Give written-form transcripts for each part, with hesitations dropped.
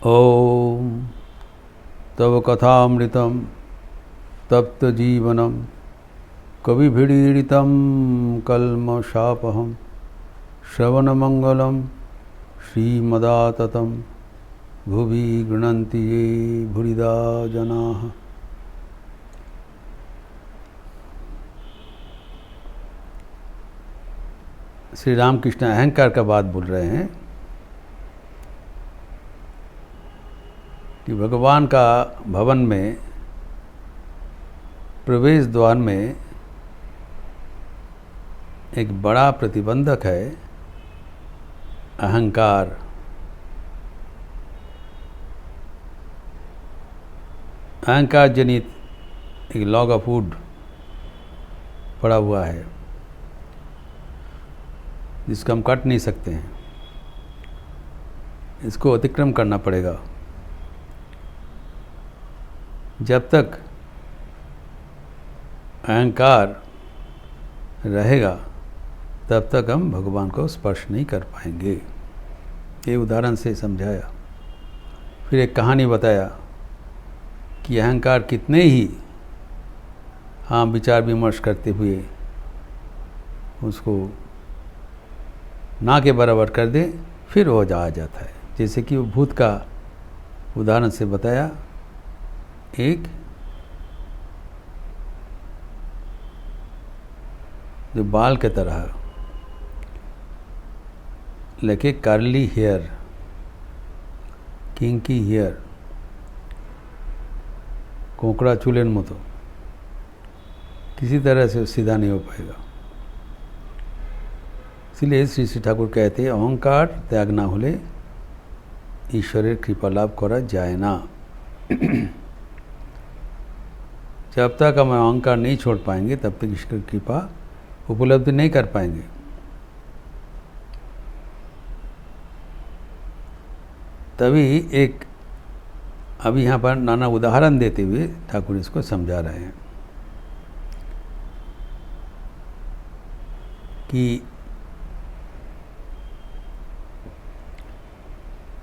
ॐ तव कथामृतं तप्तजीवनं कविभिरीडितं कल्मषापहं श्रवणमंगलं श्रीमदाततं भुवि गृह्णन्ति ये भूरिदा जनाः। श्री रामकृष्ण अहंकार का बात बोल रहे हैं कि भगवान का भवन में प्रवेश द्वार में एक बड़ा प्रतिबंधक है अहंकार। अहंकार जनित एक लॉग ऑफ वुड पड़ा हुआ है जिसको हम काट नहीं सकते हैं, इसको अतिक्रम करना पड़ेगा। जब तक अहंकार रहेगा तब तक हम भगवान को स्पर्श नहीं कर पाएंगे। ये उदाहरण से समझाया। फिर एक कहानी बताया कि अहंकार कितने ही हम विचार विमर्श करते हुए उसको ना के बराबर कर दे, फिर वो आ जाता है। जैसे कि वो भूत का उदाहरण से बताया। एक जो बाल के तरह लेके कर्ली हेयर, किंकी हेयर, कोंकड़ा चूलन मतो किसी तरह से सीधा नहीं हो पाएगा। इसलिए श्री श्री ठाकुर कहते हैं अहंकार त्याग ना होले ईश्वरेर कृपा लाभ करा जाए ना। जब तक हम अहंकार नहीं छोड़ पाएंगे तब तक ईश्वर की कृपा उपलब्धि नहीं कर पाएंगे। तभी एक अभी यहाँ पर नाना उदाहरण देते हुए ठाकुर इसको समझा रहे हैं कि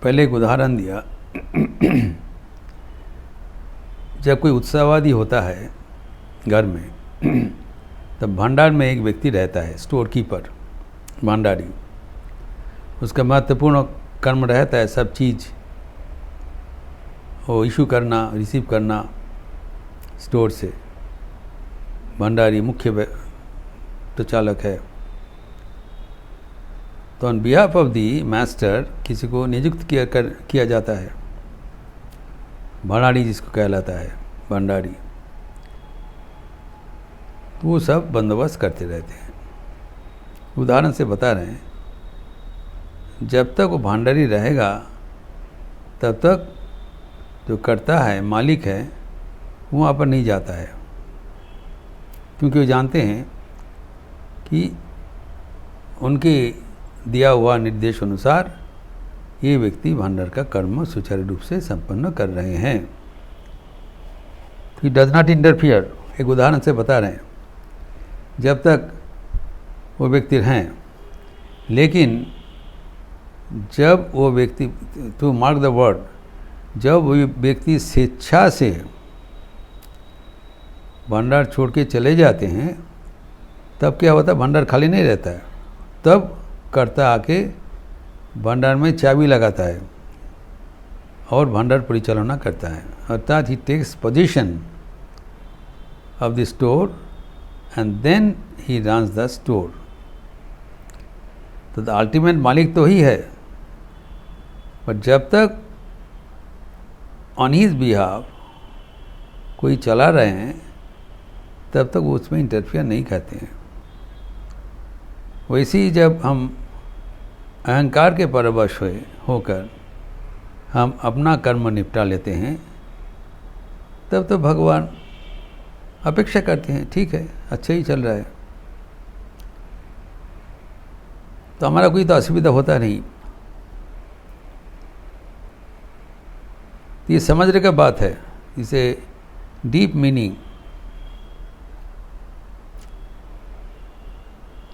पहले एक उदाहरण दिया। जब कोई उत्सववादी होता है घर में तब भंडार में एक व्यक्ति रहता है, स्टोर कीपर, भंडारी। उसका महत्वपूर्ण कर्म रहता है सब चीज़ वो इशू करना, रिसीव करना स्टोर से। भंडारी मुख्य तो चालक है। तो on behalf of the master किसी को नियुक्त किया जाता है, भंडारी जिसको कहलाता है, भंडारी। तो वो सब बंदोबस्त करते रहते हैं। उदाहरण से बता रहे हैं, जब तक वो भंडारी रहेगा तब तक जो करता है, मालिक है, वो वहाँ पर नहीं जाता है, क्योंकि वो जानते हैं कि उनके दिया हुआ निर्देश अनुसार ये व्यक्ति भंडार का कर्म सुचारू रूप से संपन्न कर रहे हैं। He does not interfere. एक उदाहरण से बता रहे हैं, जब तक वो व्यक्ति हैं, लेकिन जब वो व्यक्ति, टू मार्क द वर्ड, जब वो व्यक्ति स्वेच्छा से भंडार छोड़ के चले जाते हैं तब क्या होता है, भंडार खाली नहीं रहता है। तब कर्ता आके भंडार में चाबी लगाता है और भंडार परिचालना करता है। अर्थात he takes position of the store and then he runs the store. तो द अल्टीमेट मालिक तो ही है, बट जब तक ऑन हिज बिहाफ कोई चला रहे हैं तब तक वो उसमें इंटरफियर नहीं करते हैं। वैसे ही जब हम अहंकार के परवश होकर हम अपना कर्म निपटा लेते हैं तब तो भगवान अपेक्षा करते हैं, ठीक है, अच्छा ही चल रहा है, तो हमारा कोई तो असुविधा होता नहीं। तो ये समझने का बात है, इसे डीप मीनिंग।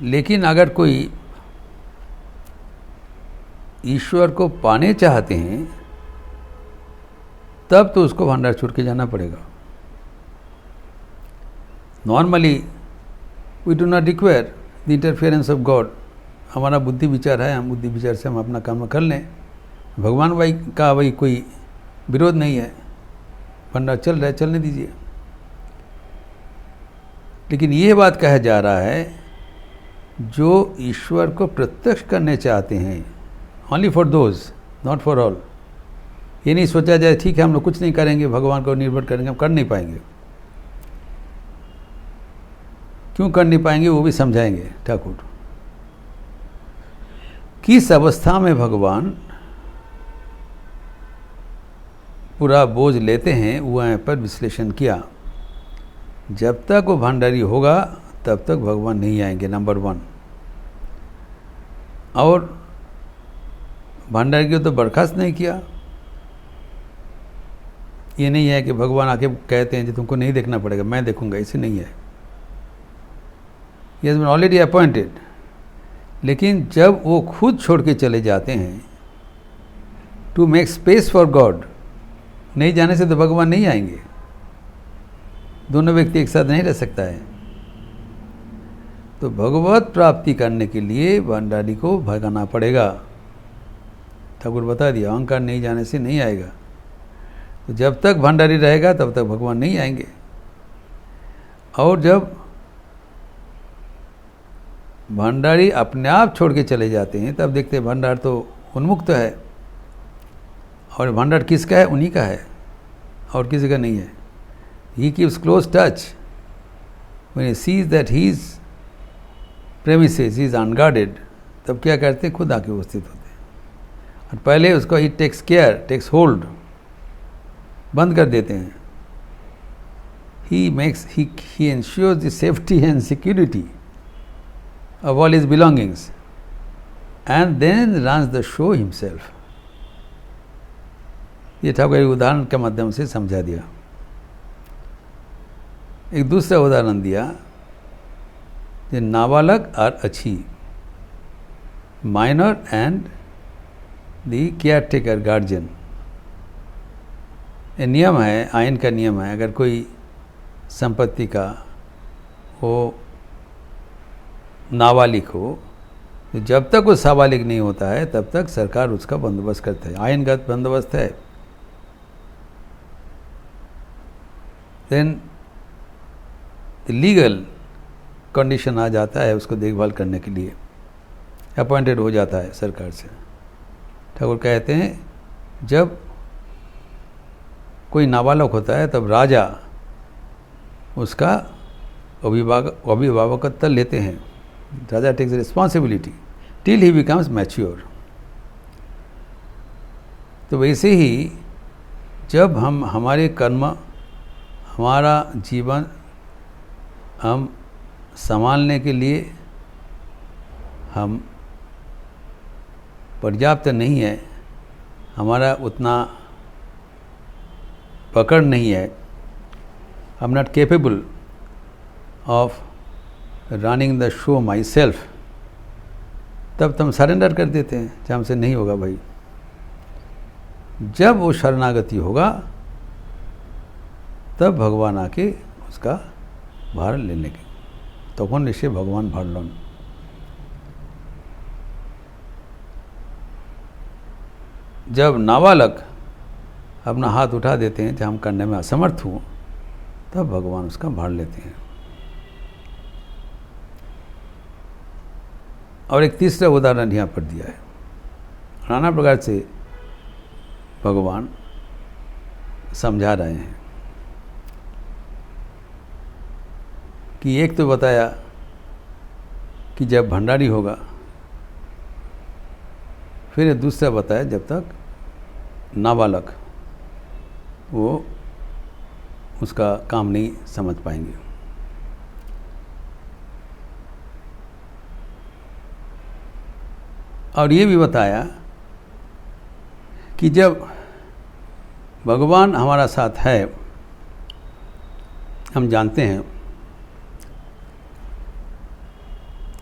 लेकिन अगर कोई ईश्वर को पाने चाहते हैं तब तो उसको भंडार छोड़ के जाना पड़ेगा। Normally we do not require the interference of God. हमारा बुद्धि विचार है, हम बुद्धि विचार से हम अपना काम कर लें। भगवान भाई का भाई कोई विरोध नहीं है, भंडार चल रहा है, चलने दीजिए। लेकिन ये बात कहा जा रहा है जो ईश्वर को प्रत्यक्ष करने चाहते हैं, only for those, not for all. ये नहीं सोचा जाए ठीक है हम लोग कुछ नहीं करेंगे, भगवान को निर्भर करेंगे, हम कर नहीं पाएंगे। क्यों कर नहीं पाएंगे वो भी समझाएंगे ठाकुर। किस अवस्था में भगवान पूरा बोझ लेते हैं वो यहाँ पर विश्लेषण किया। जब तक वो भंडारी होगा तब तक भगवान नहीं आएंगे, नंबर 1। और भंडारी को तो बर्खास्त नहीं किया। ये नहीं है कि भगवान आके कहते हैं कि तुमको नहीं देखना पड़ेगा, मैं देखूंगा, ऐसे नहीं है। He has been already appointed. लेकिन जब वो खुद छोड़ के चले जाते हैं to make space for God, नहीं जाने से तो भगवान नहीं आएंगे। दोनों व्यक्ति एक साथ नहीं रह सकता है। तो भगवत प्राप्ति करने के लिए भंडारी को भगाना पड़ेगा। ठाकुर बता दिया अहंकार नहीं जाने से नहीं आएगा। तो जब तक भंडारी रहेगा तब तक भगवान नहीं आएंगे। और जब भंडारी अपने आप छोड़ के चले जाते हैं तब देखते हैं भंडार तो उन्मुक्त है। और भंडार किसका है? उन्हीं का है और किसी का नहीं है। He keeps close touch. When he sees that his premises is unguarded, तब क्या करते हैं? खुद आके उपस्थित होते हैं और पहले उसको he takes care, takes hold, बंद कर देते हैं। He ensures the safety and security of all his belongings and then runs the show himself. ये ठाकुर एक उदाहरण के माध्यम से समझा दिया। एक दूसरा उदाहरण दिया, जो नाबालक और अच्छी, minor and the care taker guardian. ये नियम है, आयन का नियम है, अगर कोई संपत्ति का वो नाबालिग हो तो जब तक वो साबालिग नहीं होता है तब तक सरकार उसका बंदोबस्त करता है, आयनगत बंदोबस्त है। देन लीगल कंडीशन आ जाता है उसको देखभाल करने के लिए, अपॉइंटेड हो जाता है सरकार से। ठाकुर कहते हैं जब कोई नाबालक होता है तब राजा उसका अभिभावकत्व लेते हैं। राजा takes responsibility till he becomes mature. तो वैसे ही जब हम हमारे कर्म, हमारा जीवन हम संभालने के लिए हम पर्याप्त नहीं है, हमारा उतना पकड़ नहीं है, I am not capable of running the show my self, तब तुम सरेंडर कर देते हैं कि हमसे नहीं होगा भाई। जब वो शरणागति होगा तब भगवान आके उसका भार ले लेंगे, तखन एसे भगवान भाड़लन। जब नाबालक अपना हाथ उठा देते हैं कि हम करने में असमर्थ हूँ, तब भगवान उसका भार लेते हैं। और एक तीसरा उदाहरण यहाँ पर दिया है। नाना प्रकार से भगवान समझा रहे हैं कि एक तो बताया कि जब भंडारी होगा, फिर दूसरा बताया जब तक नाबालक वो उसका काम नहीं समझ पाएंगे। और ये भी बताया कि जब भगवान हमारा साथ है, हम जानते हैं,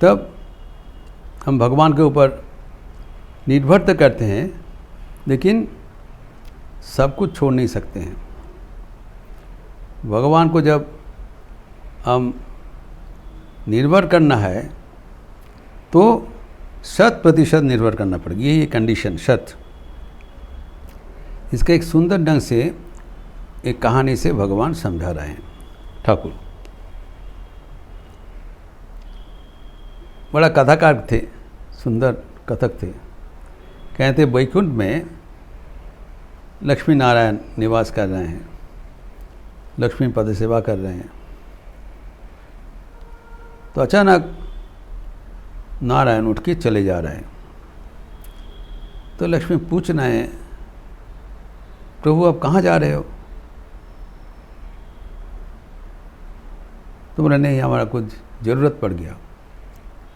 तब हम भगवान के ऊपर निर्भर तो करते हैं, लेकिन सब कुछ छोड़ नहीं सकते हैं। भगवान को जब हम निर्भर करना है तो 100% निर्भर करना पड़ेगा, ये कंडीशन शर्त। इसका एक सुंदर ढंग से एक कहानी से भगवान समझा रहे हैं ठाकुर। बड़ा कथाकार थे, सुंदर कथक थे। कहते वैकुंठ में लक्ष्मी नारायण निवास कर रहे हैं, लक्ष्मी पद सेवा कर रहे हैं। तो अचानक नारायण उठ के चले जा रहे हैं। तो लक्ष्मी पूछ रहे हैं, प्रभु आप कहाँ जा रहे हो? तो बोले नहीं, हमारा कुछ ज़रूरत पड़ गया,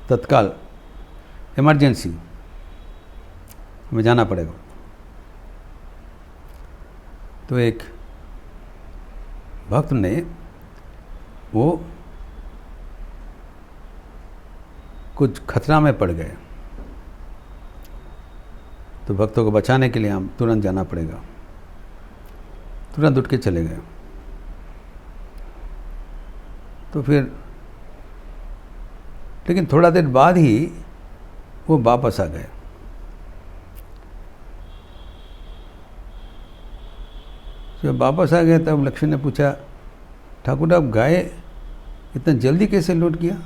तत्काल इमरजेंसी, हमें जाना पड़ेगा। तो एक भक्त ने वो कुछ खतरा में पड़ गए, तो भक्तों को बचाने के लिए हम तुरंत जाना पड़ेगा। तुरंत उठ के चले गए। तो फिर लेकिन थोड़ा देर बाद ही वो वापस आ गए। जब वापस आ गए तब लक्ष्मी ने पूछा, ठाकुर आप गए इतना जल्दी कैसे लौट गया?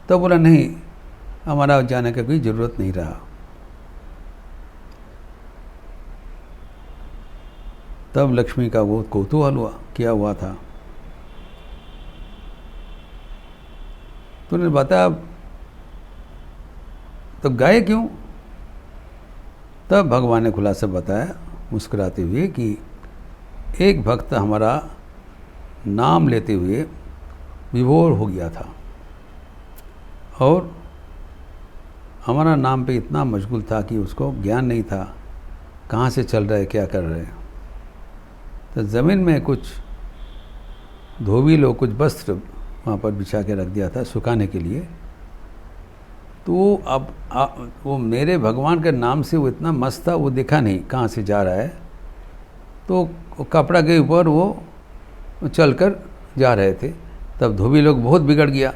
तो बोला नहीं, हमारा जाने का कोई ज़रूरत नहीं रहा। तब लक्ष्मी का वो कौतूहल हुआ, क्या हुआ था। तो उन्होंने बताया, तो गए क्यों? तब भगवान ने खुलासा बताया मुस्कुराते हुए कि एक भक्त हमारा नाम लेते हुए विभोर हो गया था और हमारा नाम पे इतना मशगूल था कि उसको ज्ञान नहीं था कहाँ से चल रहा है, क्या कर रहे हैं। तो ज़मीन में कुछ धोबी लोग कुछ वस्त्र वहाँ पर बिछा के रख दिया था सुखाने के लिए। तो अब वो मेरे भगवान के नाम से वो इतना मस्त था, वो देखा नहीं कहाँ से जा रहा है। तो कपड़ा के ऊपर वो चलकर जा रहे थे। तब धोबी लोग बहुत बिगड़ गया,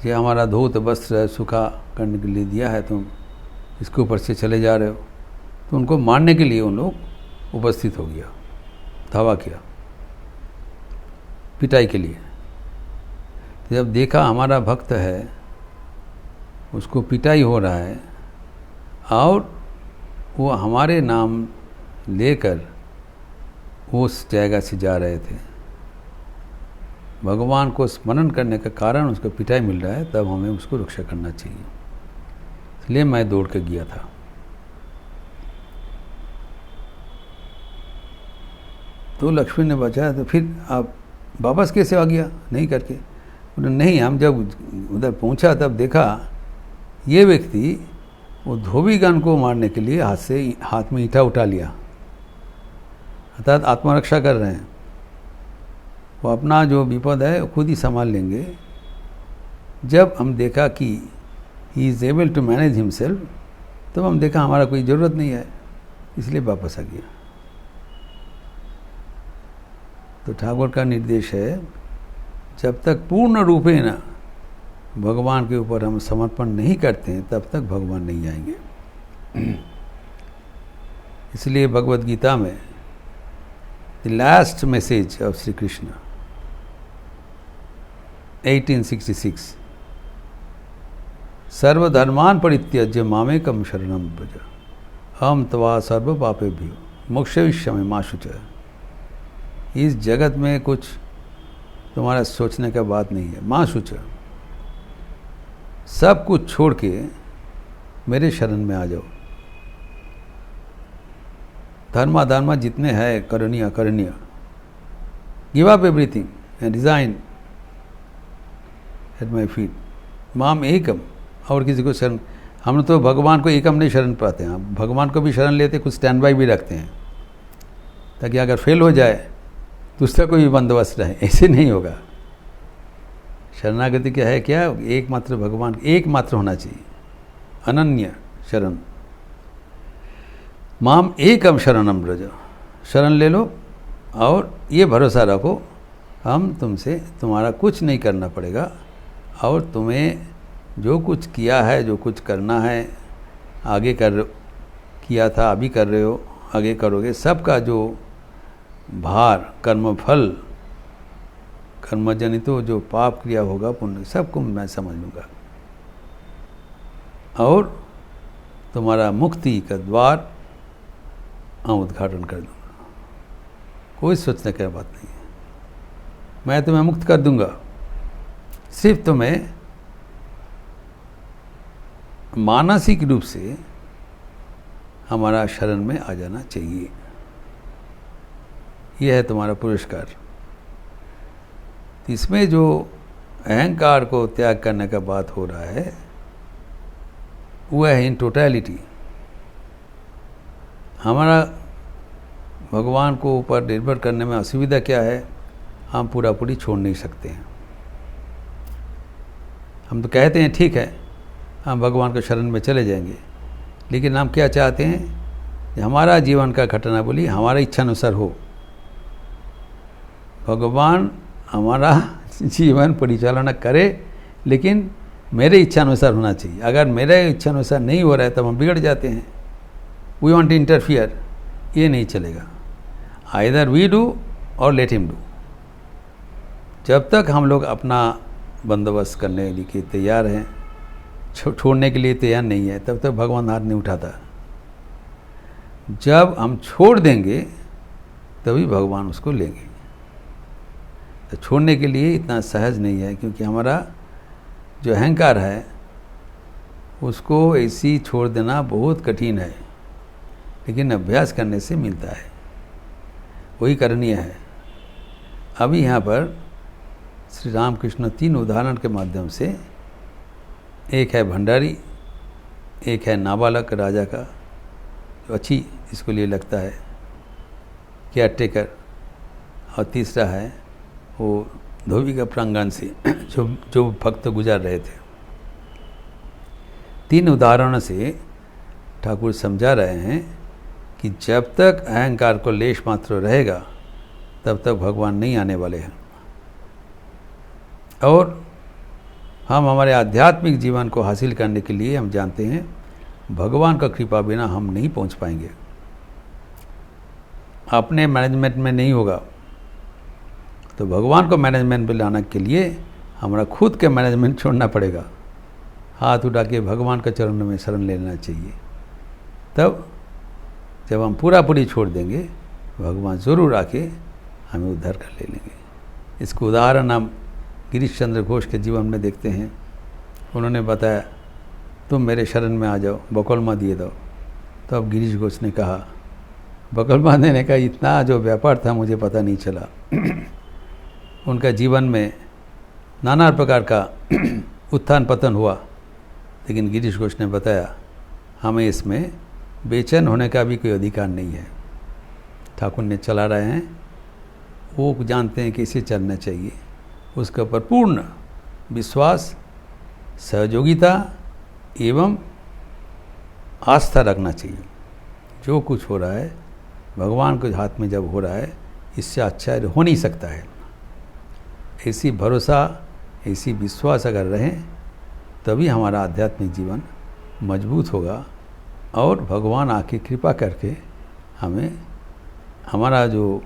ये हमारा धोत वस्त्र है, सूखा करने के लिए दिया है, तुम इसके ऊपर से चले जा रहे हो। तो उनको मारने के लिए उन लोग उपस्थित हो गया, धावा किया पिटाई के लिए। तो जब देखा हमारा भक्त है, उसको पिटाई हो रहा है और वो हमारे नाम लेकर उस जगह से जा रहे थे, भगवान को स्मरण करने का कारण उसको पिटाई मिल रहा है, तब हमें उसको रक्षा करना चाहिए। इसलिए मैं दौड़ के गया था। तो लक्ष्मी ने बचाया। तो फिर आप वापस कैसे आ गया नहीं करके? नहीं, हम जब उधर पहुंचा तब देखा ये व्यक्ति वो धोबीगण को मारने के लिए हाथ में ईंटा उठा लिया, अर्थात आत्मरक्षा कर रहे हैं। वो अपना जो विपद है खुद ही संभाल लेंगे। जब हम देखा कि he is able to manage himself, तब हम देखा हमारा कोई ज़रूरत नहीं है, इसलिए वापस आ गया। तो ठाकुर का निर्देश है, जब तक पूर्ण रूपेण भगवान के ऊपर हम समर्पण नहीं करते हैं तब तक भगवान नहीं आएंगे। इसलिए भगवद गीता में the last message of Shri Krishna 1866, सर्वधर्मान परित्यज्य मामेकम शरणम व्रज अहम त्वा सर्व पापेभ्यो मोक्षयिष्यामि मा शुचः। इस जगत में कुछ तुम्हारा सोचने का बात नहीं है, माँ शुचः, सब कुछ छोड़ के मेरे शरण में आ जाओ। धर्मा जितने हैं करणीय अकरणीय, give up everything and resign at my feet. माम एकम, और किसी को शरण, हम तो भगवान को एकम नहीं शरण पाते हैं, भगवान को भी शरण लेते, कुछ स्टैंड बाई भी रखते हैं ताकि अगर फेल हो जाए तो उसका कोई भी बंदोबस्त रहे। ऐसे नहीं होगा। शरणागति क्या है? क्या एकमात्र भगवान, एकमात्र होना चाहिए, अनन्य शरण। माम एकम शरणम व्रज, शरण ले लो और ये भरोसा रखो हम तुमसे, तुम्हारा कुछ नहीं करना पड़ेगा, और तुम्हें जो कुछ किया है, जो कुछ करना है, आगे किया था, अभी कर रहे हो, आगे करोगे, सबका जो भार, कर्मफल, कर्मजनित जो पाप क्रिया होगा, पुण्य, सबको मैं समझ लूँगा, और तुम्हारा मुक्ति का द्वार हम उद्घाटन कर दूँगा। कोई सोचने की बात नहीं है, मैं तुम्हें मुक्त कर दूँगा, सिर्फ तुम्हें मानसिक रूप से हमारा शरण में आ जाना चाहिए। यह है तुम्हारा पुरस्कार। इसमें जो अहंकार को त्याग करने का बात हो रहा है वह है इन टोटलिटी। हमारा भगवान को ऊपर निर्भर करने में असुविधा क्या है, हम पूरा पूरी छोड़ नहीं सकते हैं। हम तो कहते हैं ठीक है हम भगवान के शरण में चले जाएंगे, लेकिन हम क्या चाहते हैं कि हमारा जीवन का घटना बोली हमारा इच्छा अनुसार हो। भगवान हमारा जीवन परिचालना करे, लेकिन मेरे इच्छा अनुसार होना चाहिए। अगर मेरे इच्छा अनुसार नहीं हो रहा है तब हम बिगड़ जाते हैं। वी वांट टू इंटरफियर, ये नहीं चलेगा। आइदर वी डू और लेट हिम डू। जब तक हम लोग अपना बंदोबस्त करने के लिए तैयार हैं, छोड़ने के लिए तैयार नहीं है, तब तक भगवान हाथ नहीं उठाता। जब हम छोड़ देंगे तभी भगवान उसको लेंगे। तो छोड़ने के लिए इतना सहज नहीं है, क्योंकि हमारा जो अहंकार है उसको ऐसी छोड़ देना बहुत कठिन है, लेकिन अभ्यास करने से मिलता है, वही करणीय है। अभी यहाँ पर श्री रामकृष्ण 3 उदाहरण के माध्यम से, एक है भंडारी, एक है नाबालक राजा का जो अच्छी इसको लिए लगता है केयर टेकर, और तीसरा है वो धोबी का प्रांगण से जो भक्त गुजर रहे थे। 3 उदाहरणों से ठाकुर समझा रहे हैं कि जब तक अहंकार को लेश मात्र रहेगा तब तक भगवान नहीं आने वाले हैं, और हम हमारे आध्यात्मिक जीवन को हासिल करने के लिए हम जानते हैं भगवान का कृपा बिना हम नहीं पहुंच पाएंगे। अपने मैनेजमेंट में नहीं होगा, तो भगवान को मैनेजमेंट में लाने के लिए हमारा खुद के मैनेजमेंट छोड़ना पड़ेगा। हाथ उठा के भगवान के चरणों में शरण लेना चाहिए। तब जब हम पूरा पूरी छोड़ देंगे, भगवान ज़रूर आके हमें उद्धार कर ले लेंगे। इसको उदाहरण हम गिरीश चंद्र घोष के जीवन में देखते हैं। उन्होंने बताया तुम मेरे शरण में आ जाओ, बकौलमा दिए दो। तो अब गिरीश घोष ने कहा, बकौलमा देने का इतना जो व्यापार था मुझे पता नहीं चला। उनका जीवन में नाना प्रकार का उत्थान पतन हुआ, लेकिन गिरीश घोष ने बताया हमें इसमें बेचैन होने का भी कोई अधिकार नहीं है। ठाकुर ने चला रहे हैं, वो जानते हैं कि इसे चलना चाहिए। उसके ऊपर पूर्ण विश्वास, सहयोगिता एवं आस्था रखना चाहिए। जो कुछ हो रहा है भगवान के हाथ में जब हो रहा है, इससे अच्छा हो नहीं सकता है। ऐसी भरोसा, ऐसी विश्वास अगर रहें तभी हमारा आध्यात्मिक जीवन मजबूत होगा, और भगवान आके कृपा करके हमें हमारा जो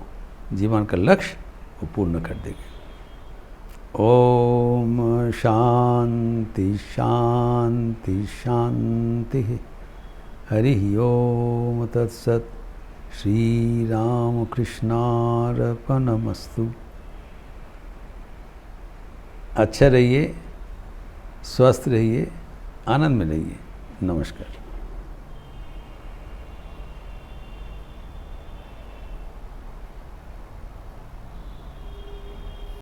जीवन का लक्ष्य वो पूर्ण कर देंगे। ओम शांति शांति शांति। हरि ओम तत्सत। श्री राम कृष्णार्पणमस्तु। अच्छा रहिए, स्वस्थ रहिए, आनंद में रहिए। नमस्कार।